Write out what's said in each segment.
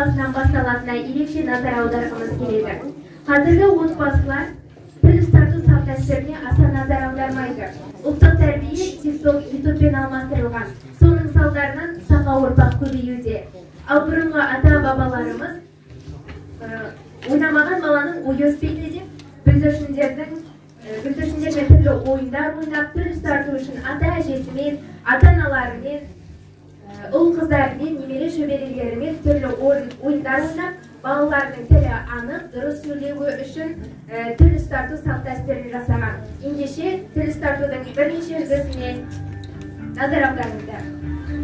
отбасынан басталатынына ерекше назар аударғымыз келеді. Қазіргі отбасылар тіл тарту салт-дәстүріне аса назар аудармайды. Ұлттық тәрбие TikTok, YouTube-пен алмастырылған. Соның салдарынан сақа ұрпақ көбеюде. Ал бұрынғы ата-бабаларымыз ойнамаған баланың ойы өспейді деп бүлдіршіндермен түрлі ойындар ойнап, тіл тарту үшін ата-әжесімен, ата-аналарымен, ұл-қыздарымен, немере шөберелерімен түрлі ойындар ойнап, балалардың тілі анық, дұрыс сөйлеуі үшін тіл тарту салт-дәстүрін жасаған. Ендеше тіл тартудың бірнеше үлгісіне назар аударыңыздар.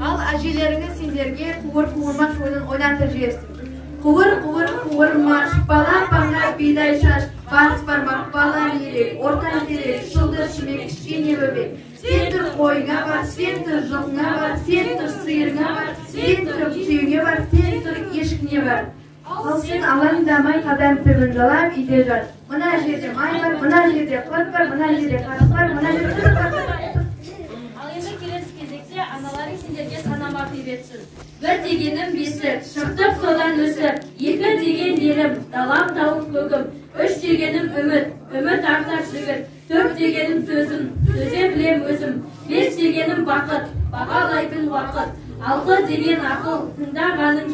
Ал әжелеріңіз сендерге қуыр-қуырмаш ойынын ойнатып жіберсін. Қуыр-қуырмаш, бала паңа бидай шаш, бас бармақ бала мерек, ортан терек, шылдыр шімек, кішкене бөбек. Сен тұр қойыңа бар, сен тұр жылыңа бар, сен тұр сиырыңа бар, сен тұр түйеңе бар, сен тұр ешкіне бар. Ал сен алаңдамай қадам түбін жалап үйде жат. Мына жерде май бар, мына жерде құрт бар, мына жерде қасық бар, мына жерде құрт бар. Ал енді келесі кезекте аналарың сендерге санамақ үйретсін. Бір дегенім бесік, шықтық содан өсіп, екі деген елім, далам тауып көгім, үш дегенім үміт, үміт артар жігіт, төрт дегенім төзім, төзе білем өзім, бес дегенім бақыт, бағалайтын уақыт, алты деген ақыл, тыңдағаның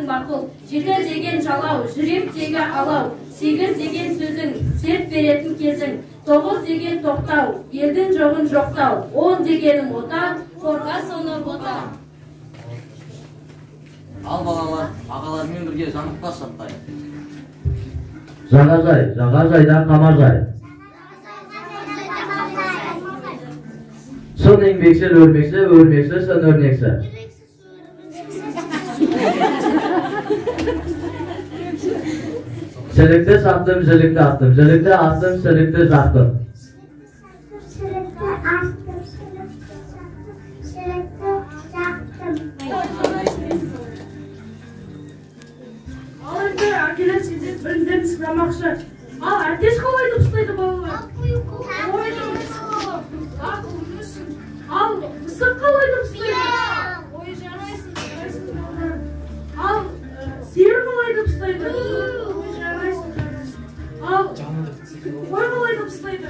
мақұл, жеті деген жалау, жүректегі алау, сегіз деген сөзің, серт беретін кезің, тоғыз деген тоқтау, елдің жоғын жоқтау, он дегенім отан, қорға соны ботан. Ал балалар, ағалармен бірге жанықпас жатпай. Жағажайда қамажай. Сын еңбекшіл өрмекші, өрмекші сын өрнекші. Шілікті шаптым, жілікті аттым, жілікті аттым, шілікті жақтым. Ал енді әкелер сендер біріндерін сұрамақшы. Ал әтеш қалай дұрыстайды балалар? Ал мысық қалай дұрыстайды? Ой, жарайсың. Ал сиыр қалай дұрыстайды? Ой, жарайсың. Ал қой қалай дұрыстайды?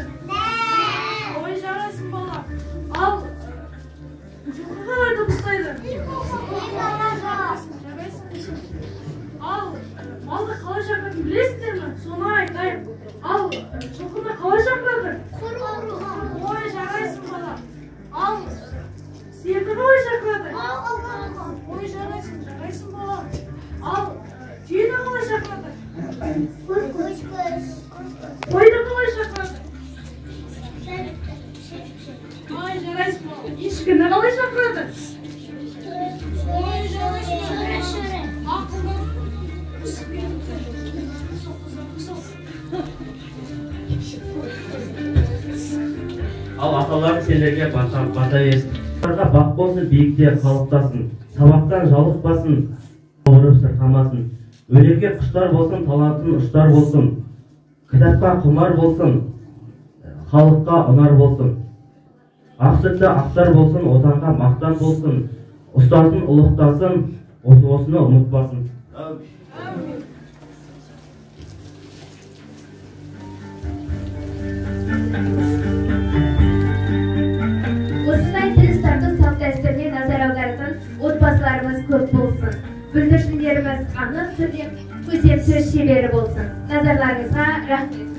Ой, жарайсың бала. Ал жылқы қалай дұрыстайды? Ал малды қалай шақыратын білесіздер ме? Соны айтайын. Ал жылқыны қалай шақырады? Ой, жарайсың бала. Ал сиырды қалай шақырады? Ой, жарайсың бала. Ал түйені қалай шақырады? Қойды қалай шақырады? Ой, жарайсың бала. Ешкіні қалай шақырады? Ой, жарайсың бала. Ал аталар сендерге бата берсін. Оларға бақ болсын, биікте қалықтасын, сабақтан жалықпасын, ауырып сырқамасын. Өнерге құштар болсын, талантын ұштар болсын, кітапқа құмар болсын, халыққа ұнар болсын. Ақ сүтті ақтар болсын, отанға мақтан болсын, ұстасын ұлықтасын, осыны ұмытпасын. Осындай тіл тарту салт-дәстүріне назар аударатын отбасыларымыз көп болсын. Бүлдіршіндеріміз анық түрде көсем сөз шебері болсын. Назарларыңызға рахмет.